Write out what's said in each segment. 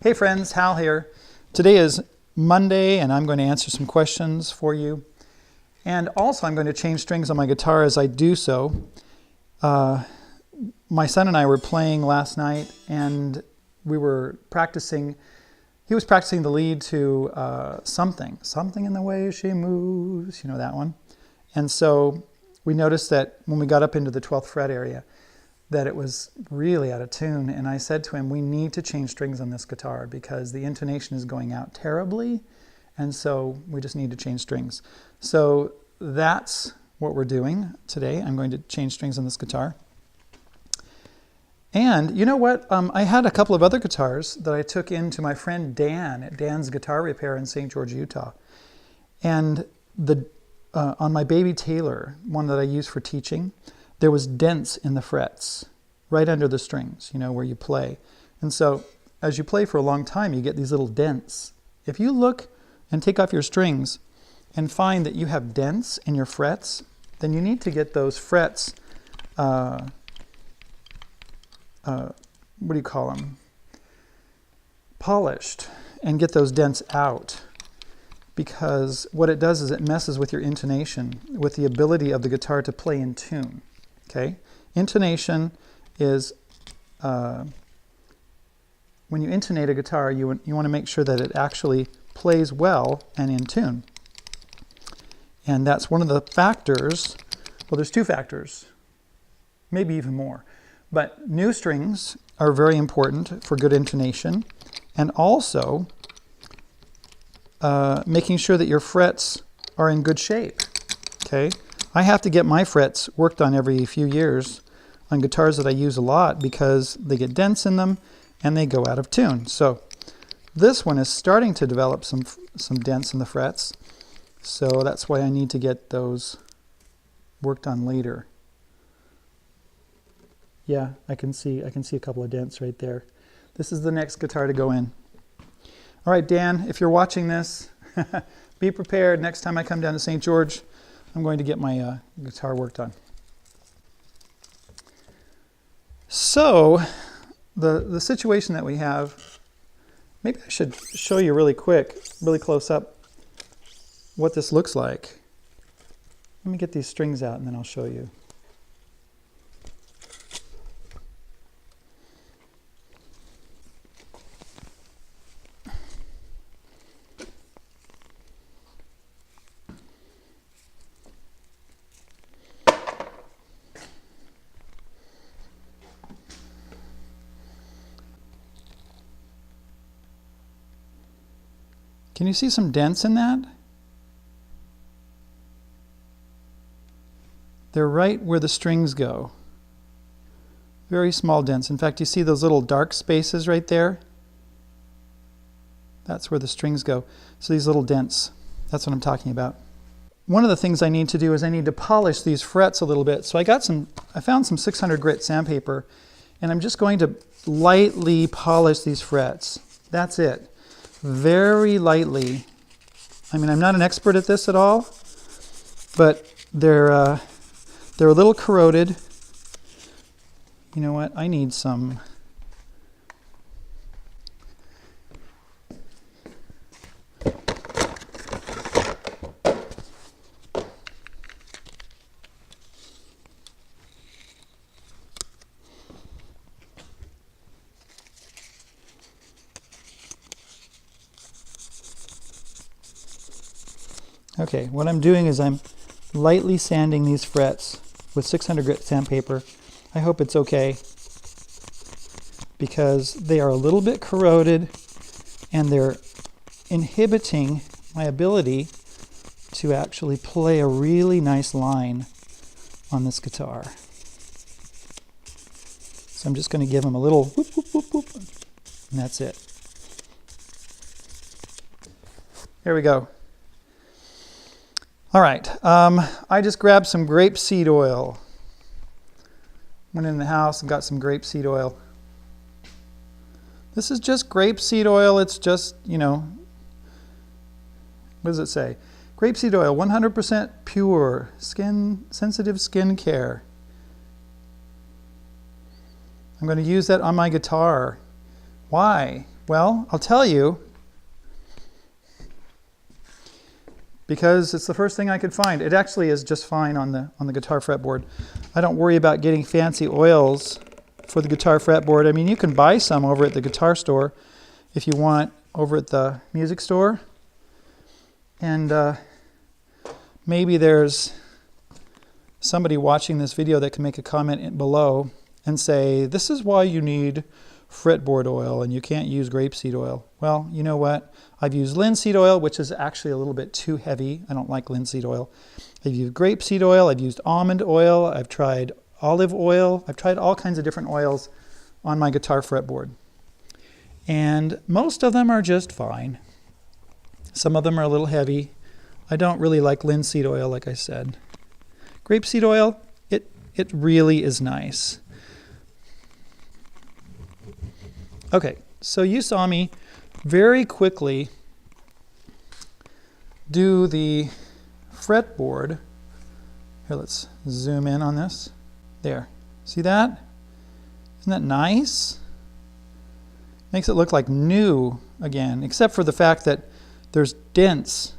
Hey friends, Hal here. Today is Monday and I'm going to answer some questions for you. And also I'm going to change strings on my guitar as I do so. My son and I were playing last night and we were practicing. He was practicing the lead to Something in the Way She Moves, you know that one. And so we noticed that when we got up into the 12th fret area, that it was really out of tune, and I said to him, we need to change strings on this guitar because the intonation is going out terribly, and so we just need to change strings. So that's what we're doing today. I'm going to change strings on this guitar. And you know what? I had a couple of other guitars that I took in to my friend Dan at Dan's Guitar Repair in St. George, Utah. And on my Baby Taylor, one that I use for teaching, there was dents in the frets, right under the strings, you know, where you play. And so as you play for a long time, you get these little dents. If you look and take off your strings and find that you have dents in your frets, then you need to get those frets, what do you call them? Polished, and get those dents out. Because what it does is it messes with your intonation, with the ability of the guitar to play in tune. Okay? Intonation is, when you intonate a guitar, you want to make sure that it actually plays well and in tune. And that's one of the factors. Well, there's two factors, maybe even more. But new strings are very important for good intonation, and also making sure that your frets are in good shape. Okay? I have to get my frets worked on every few years on guitars that I use a lot because they get dents in them and they go out of tune. So this one is starting to develop some dents in the frets, so that's why I need to get those worked on later. Yeah, I can see a couple of dents right there. This is the next guitar to go in. All right, Dan, if you're watching this, be prepared. Next time I come down to St. George, I'm going to get my guitar worked on. So, the situation that we have, maybe I should show you really quick, really close up, what this looks like. Let me get these strings out and then I'll show you. Can you see some dents in that? They're right where the strings go. Very small dents. In fact, you see those little dark spaces right there? That's where the strings go. So these little dents, that's what I'm talking about. One of the things I need to do is I need to polish these frets a little bit. So I found some 600 grit sandpaper, and I'm just going to lightly polish these frets. That's it. Very lightly. I mean, I'm not an expert at this at all, but they're a little corroded. You know what? I need some. Okay, what I'm doing is I'm lightly sanding these frets with 600 grit sandpaper. I hope it's okay because they are a little bit corroded and they're inhibiting my ability to actually play a really nice line on this guitar. So I'm just going to give them a little whoop, whoop, whoop, whoop, and that's it. There we go. All right, I just grabbed some grapeseed oil. Went in the house and got some grapeseed oil. This is just grapeseed oil. It's just, you know, what does it say? Grapeseed oil, 100% pure, sensitive skin care. I'm going to use that on my guitar. Why? Well, I'll tell you, because it's the first thing I could find. It actually is just fine on the guitar fretboard. I don't worry about getting fancy oils for the guitar fretboard. I mean, you can buy some over at the guitar store if you want, over at the music store. And maybe there's somebody watching this video that can make a comment below and say, this is why you need fretboard oil and you can't use grapeseed oil. Well, you know what? I've used linseed oil, which is actually a little bit too heavy. I don't like linseed oil. I've used grapeseed oil. I've used almond oil. I've tried olive oil. I've tried all kinds of different oils on my guitar fretboard. And most of them are just fine. Some of them are a little heavy. I don't really like linseed oil, like I said. Grapeseed oil, it really is nice. Okay, so you saw me very quickly do the fretboard. Here, let's zoom in on this. There. See that? Isn't that nice? Makes it look like new again, except for the fact that there's dents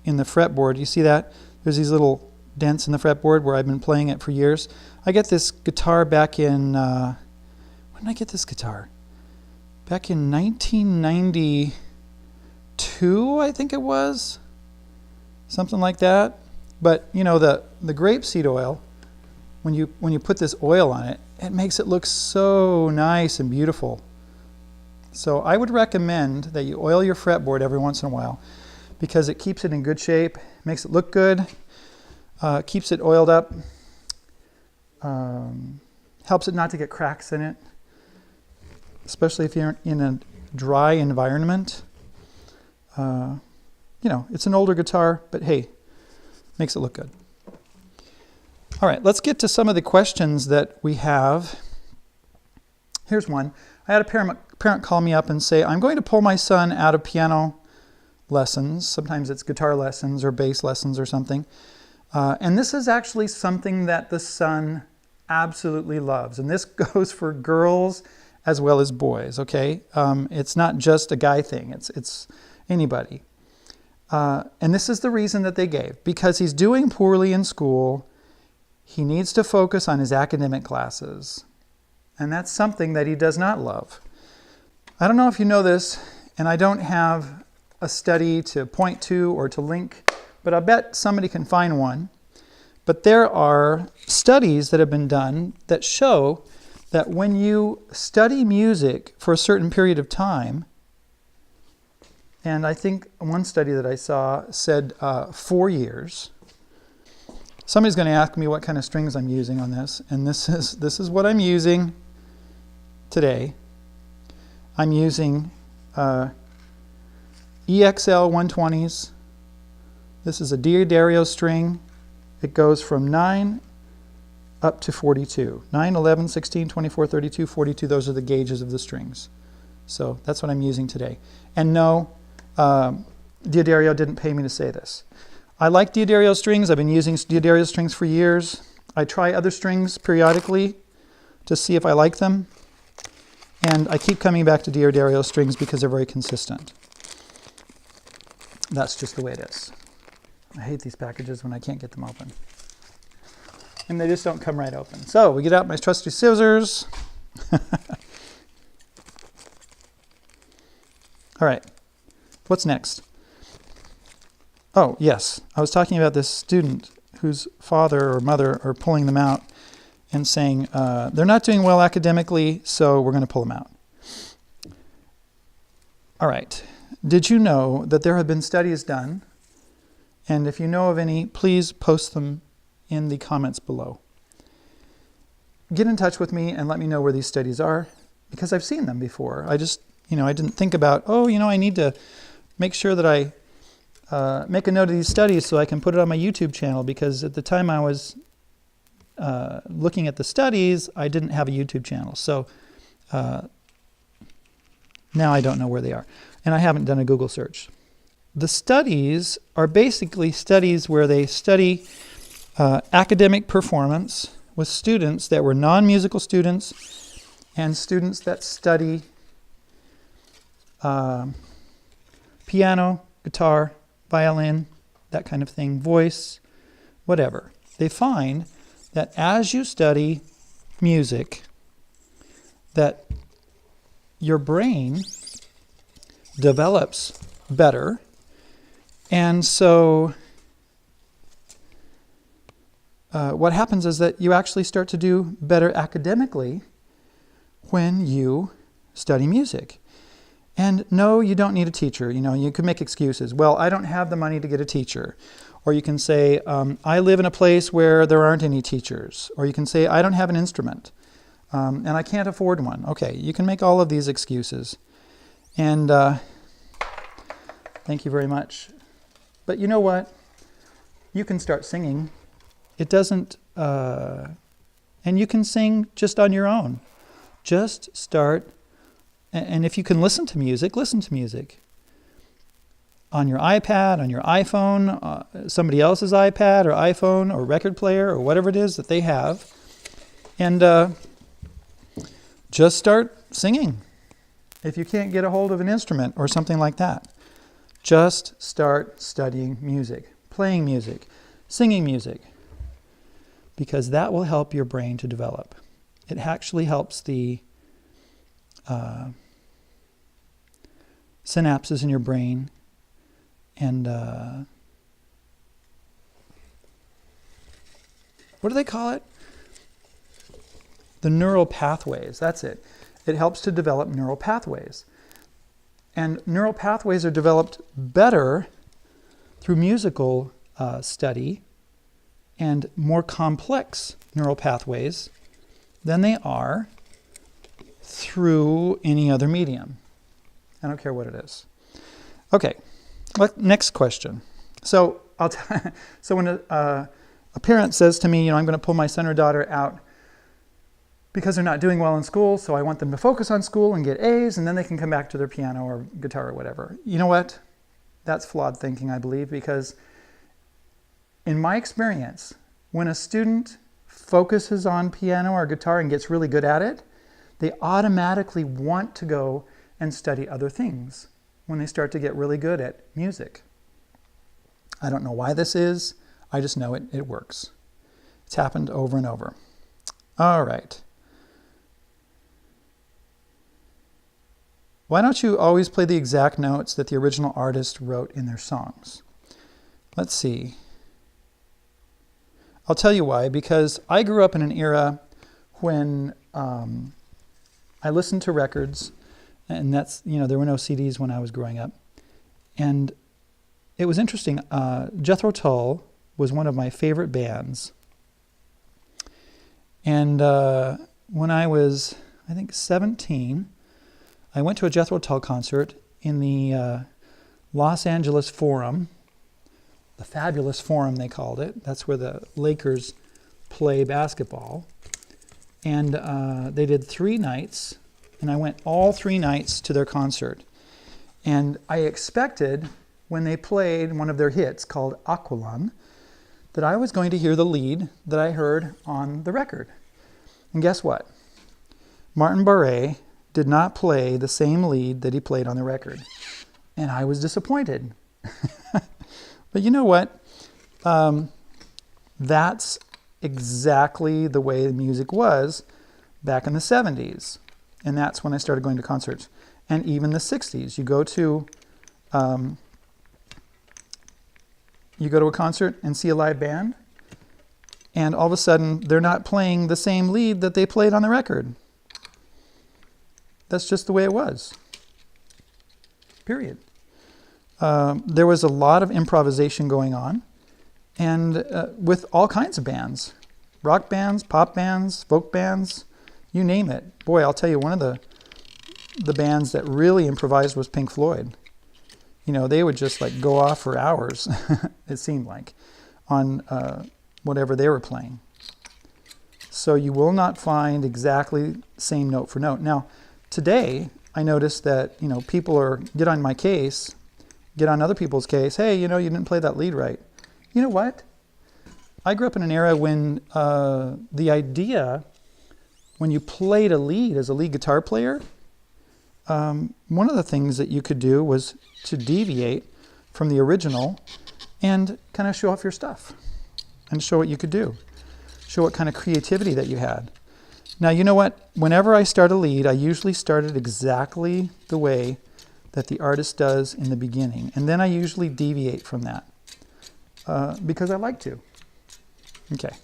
in the fretboard. You see that? There's these little dents in the fretboard where I've been playing it for years. I got this guitar back in, when did I get this guitar? Back in 1992, I think it was. Something like that. But, you know, the grapeseed oil, when you put this oil on it, it makes it look so nice and beautiful. So I would recommend that you oil your fretboard every once in a while because it keeps it in good shape, makes it look good, keeps it oiled up, helps it not to get cracks in it, especially if you're in a dry environment. You know, it's an older guitar, but hey, makes it look good. All right, let's get to some of the questions that we have. Here's one. I had a parent call me up and say, I'm going to pull my son out of piano lessons. Sometimes it's guitar lessons or bass lessons or something. And this is actually something that the son absolutely loves. And this goes for girls as well as boys, okay? It's not just a guy thing. It's anybody. And this is the reason that they gave. Because he's doing poorly in school, he needs to focus on his academic classes. And that's something that he does not love. I don't know if you know this, and I don't have a study to point to or to link, but I bet somebody can find one. But there are studies that have been done that show that when you study music for a certain period of time, and I think one study that I saw said 4 years. Somebody's going to ask me what kind of strings I'm using on this, and this is what I'm using today. I'm using EXL 120s. This is a D'Addario string. It goes from 9 up to 42. 9, 11, 16, 24, 32, 42. Those are the gauges of the strings. So that's what I'm using today. And no, D'Addario didn't pay me to say this. I like D'Addario strings. I've been using D'Addario strings for years. I try other strings periodically to see if I like them. And I keep coming back to D'Addario strings because they're very consistent. That's just the way it is. I hate these packages when I can't get them open. And they just don't come right open. So we get out my trusty scissors. All right, what's next? Oh, yes, I was talking about this student whose father or mother are pulling them out and saying, they're not doing well academically, so we're going to pull them out. All right. Did you know that there have been studies done? And if you know of any, please post them in the comments below. Get in touch with me and let me know where these studies are, because I've seen them before. I just, I didn't think about, I need to make sure that I make a note of these studies so I can put it on my YouTube channel, because at the time I was looking at the studies, I didn't have a YouTube channel. So now I don't know where they are. And I haven't done a Google search. The studies are basically studies where they study academic performance with students that were non-musical students and students that study piano, guitar, violin, that kind of thing, voice, whatever. They find that as you study music, that your brain develops better. And so what happens is that you actually start to do better academically when you study music. And no, you don't need a teacher. You know, you can make excuses. Well, I don't have the money to get a teacher. Or you can say, I live in a place where there aren't any teachers. Or you can say, I don't have an instrument, and I can't afford one. Okay, you can make all of these excuses. And thank you very much. But you know what? You can start singing. It doesn't, and you can sing just on your own. Just start. And if you can listen to music, listen to music. On your iPad, on your iPhone, somebody else's iPad or iPhone or record player or whatever it is that they have. And just start singing. If you can't get a hold of an instrument or something like that, just start studying music, playing music, singing music, because that will help your brain to develop. It actually helps the synapses in your brain and what do they call it? The neural pathways, that's it. It helps to develop neural pathways. And neural pathways are developed better through musical study and more complex neural pathways than they are through any other medium. I don't care what it is. Okay, next question. So so when a parent says to me, you know, I'm going to pull my son or daughter out because they're not doing well in school, so I want them to focus on school and get A's, and then they can come back to their piano or guitar or whatever. You know what? That's flawed thinking, I believe, because in my experience, when a student focuses on piano or guitar and gets really good at it, they automatically want to go and study other things when they start to get really good at music. I don't know why this is. I just know it works. It's happened over and over. All right. Why don't you always play the exact notes that the original artist wrote in their songs? Let's see. I'll tell you why. Because I grew up in an era when I listened to records, and that's, you know, there were no CDs when I was growing up. And it was interesting. Jethro Tull was one of my favorite bands. And when I was, I think, 17, I went to a Jethro Tull concert in the Los Angeles Forum, the Fabulous Forum they called it. That's where the Lakers play basketball. And they did 3 nights, and I went all 3 nights to their concert. And I expected, when they played one of their hits called Aqualung, that I was going to hear the lead that I heard on the record. And guess what? Martin Barre did not play the same lead that he played on the record. And I was disappointed. But you know what? That's exactly the way the music was back in the 70s. And that's when I started going to concerts. And even the 60s. You go to a concert and see a live band, and all of a sudden they're not playing the same lead that they played on the record. That's just the way it was. Period. There was a lot of improvisation going on, and with all kinds of bands. Rock bands, pop bands, folk bands, you name it. Boy, I'll tell you, one of the bands that really improvised was Pink Floyd. You know, they would just like go off for hours, it seemed like, on whatever they were playing. So you will not find exactly same note for note. Now, today, I noticed that, you know, people get on my case, get on other people's case. Hey, you know, you didn't play that lead right. You know what? I grew up in an era when the idea, when you played a lead as a lead guitar player, one of the things that you could do was to deviate from the original and kind of show off your stuff and show what you could do. Show what kind of creativity that you had. Now, you know what? Whenever I start a lead, I usually start it exactly the way that the artist does in the beginning. And then I usually deviate from that because I like to. Okay.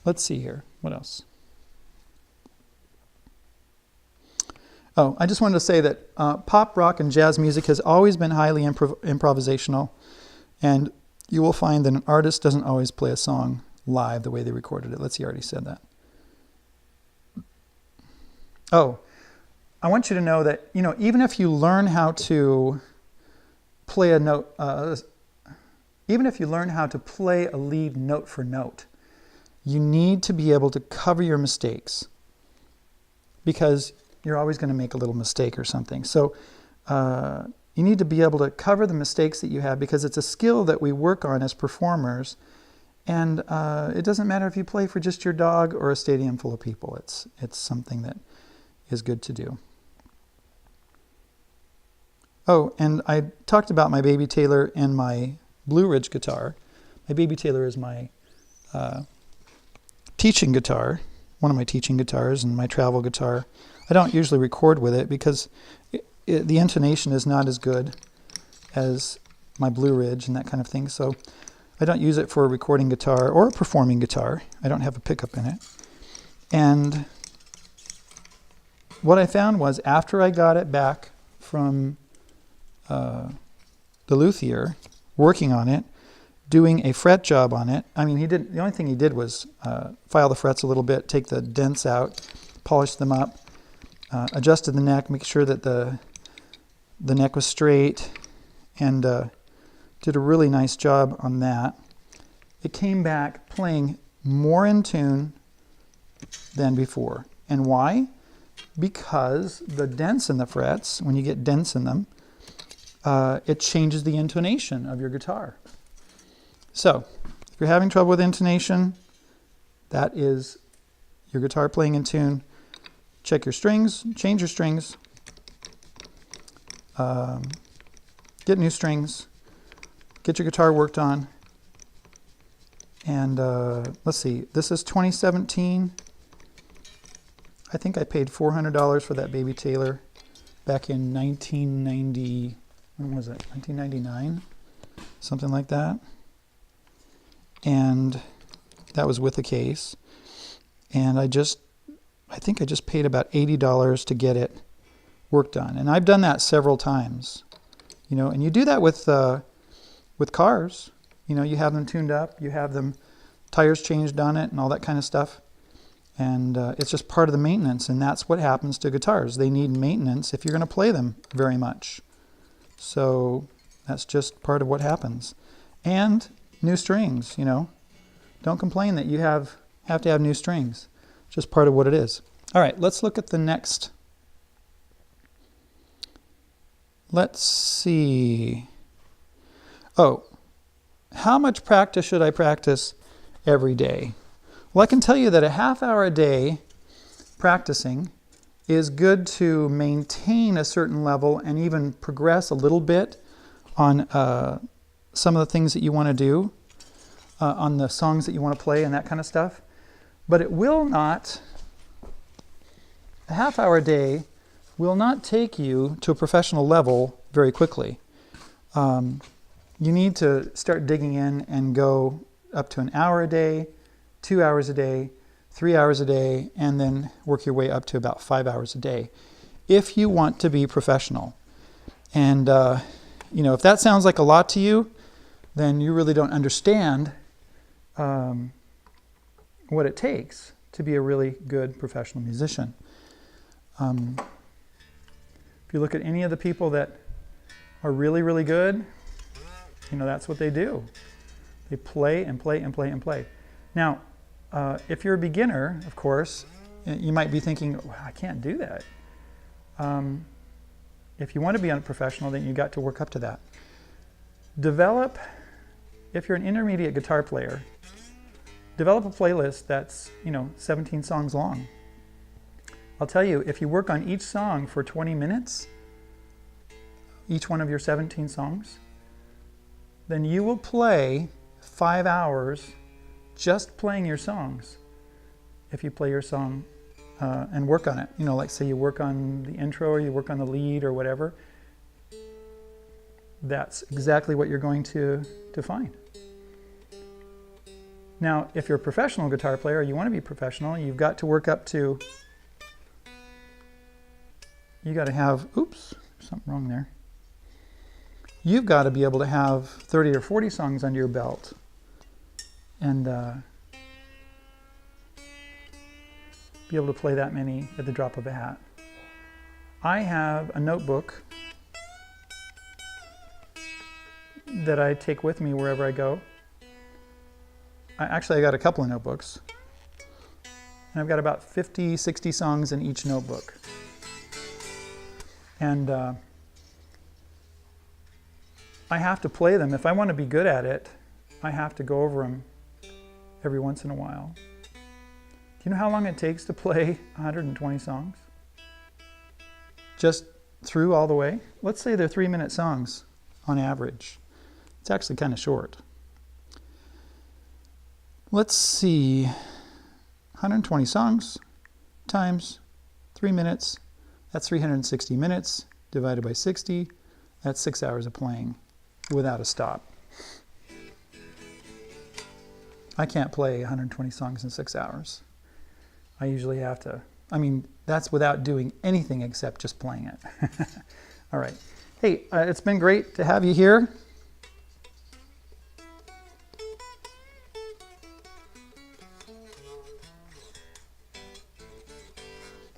Let's see here. What else? Oh, I just wanted to say that pop, rock, and jazz music has always been highly improvisational. And you will find that an artist doesn't always play a song live the way they recorded it. Let's see, I already said that. Oh, I want you to know that, you know, even if you learn how to play a note, even if you learn how to play a lead note for note, you need to be able to cover your mistakes because you're always going to make a little mistake or something. So you need to be able to cover the mistakes that you have because it's a skill that we work on as performers. And it doesn't matter if you play for just your dog or a stadium full of people. It's something that is good to do. Oh, and I talked about my Baby Taylor and my Blue Ridge guitar. My Baby Taylor is my teaching guitar, one of my teaching guitars, and my travel guitar. I don't usually record with it because the intonation is not as good as my Blue Ridge and that kind of thing. So I don't use it for a recording guitar or a performing guitar. I don't have a pickup in it. And what I found was after I got it back from the luthier, working on it, doing a fret job on it. I mean, the only thing he did was file the frets a little bit, take the dents out, polish them up, adjusted the neck, make sure that the neck was straight, and did a really nice job on that. It came back playing more in tune than before. And why? Because the dents in the frets, when you get dents in them, it changes the intonation of your guitar. So, if you're having trouble with intonation, that is your guitar playing in tune. Check your strings, change your strings, get new strings, get your guitar worked on. And let's see, this is 2017. I think I paid $400 for that Baby Taylor back in 1990, when was it, 1999? Something like that. And that was with a case. And I think I just paid about $80 to get it work done. And I've done that several times. You know, and you do that with cars. You know, you have them tuned up, you have them tires changed on it and all that kind of stuff. And it's just part of the maintenance, and that's what happens to guitars. They need maintenance if you're going to play them very much. So that's just part of what happens. And new strings, you know. Don't complain that you have to have new strings. It's just part of what it is. All right, let's look at the next. Let's see. Oh, how much practice should I practice every day? Well, I can tell you that a half hour a day practicing is good to maintain a certain level and even progress a little bit on some of the things that you want to do, on the songs that you want to play and that kind of stuff. But it will not, a half hour a day will not take you to a professional level very quickly. You need to start digging in and go up to an hour a day, 2 hours a day, 3 hours a day, and then work your way up to about 5 hours a day if you want to be professional. And, you know, if that sounds like a lot to you, then you really don't understand what it takes to be a really good professional musician. If you look at any of the people that are really, really good, you know, that's what they do. They play and play and play and play. Now, if you're a beginner, of course, you might be thinking, well, I can't do that. If you want to be a professional, then you've got to work up to that. Develop, if you're an intermediate guitar player, develop a playlist that's, you know, 17 songs long. I'll tell you, if you work on each song for 20 minutes, each one of your 17 songs, then you will play 5 hours just playing your songs. If you play your song and work on it, you know, like say you work on the intro or you work on the lead or whatever, that's exactly what you're going to find. Now, if you're a professional guitar player, you want to be professional, you've got to work up to, you got to have, oops, something wrong there. You've got to be able to have 30 or 40 songs under your belt and be able to play that many at the drop of a hat. I have a notebook that I take with me wherever I go. Actually, I got a couple of notebooks. And I've got about 50, 60 songs in each notebook. And I have to play them. If I want to be good at it, I have to go over them every once in a while. Do you know how long it takes to play 120 songs? Just through all the way? Let's say they're 3-minute songs on average. It's actually kind of short. Let's see, 120 songs times 3 minutes, that's 360 minutes divided by 60, that's 6 hours of playing without a stop. I can't play 120 songs in 6 hours. I usually have to, I mean, that's without doing anything except just playing it. All right. Hey, it's been great to have you here.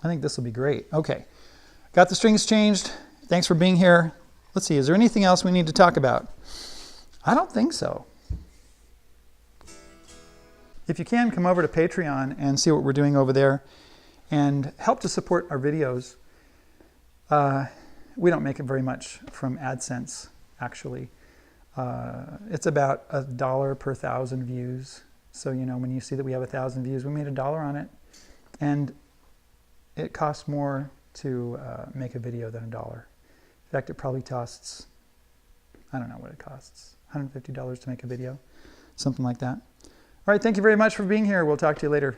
I think this will be great. Okay, got the strings changed. Thanks for being here. Let's see, is there anything else we need to talk about? I don't think so. If you can, come over to Patreon and see what we're doing over there and help to support our videos. We don't make it very much from AdSense, actually. It's about $1 per 1,000 views. So, you know, when you see that we have 1,000 views, we made $1 on it. And it costs more to make a video than $1. In fact, it probably costs, I don't know what it costs, $150 to make a video, something like that. All right, thank you very much for being here. We'll talk to you later.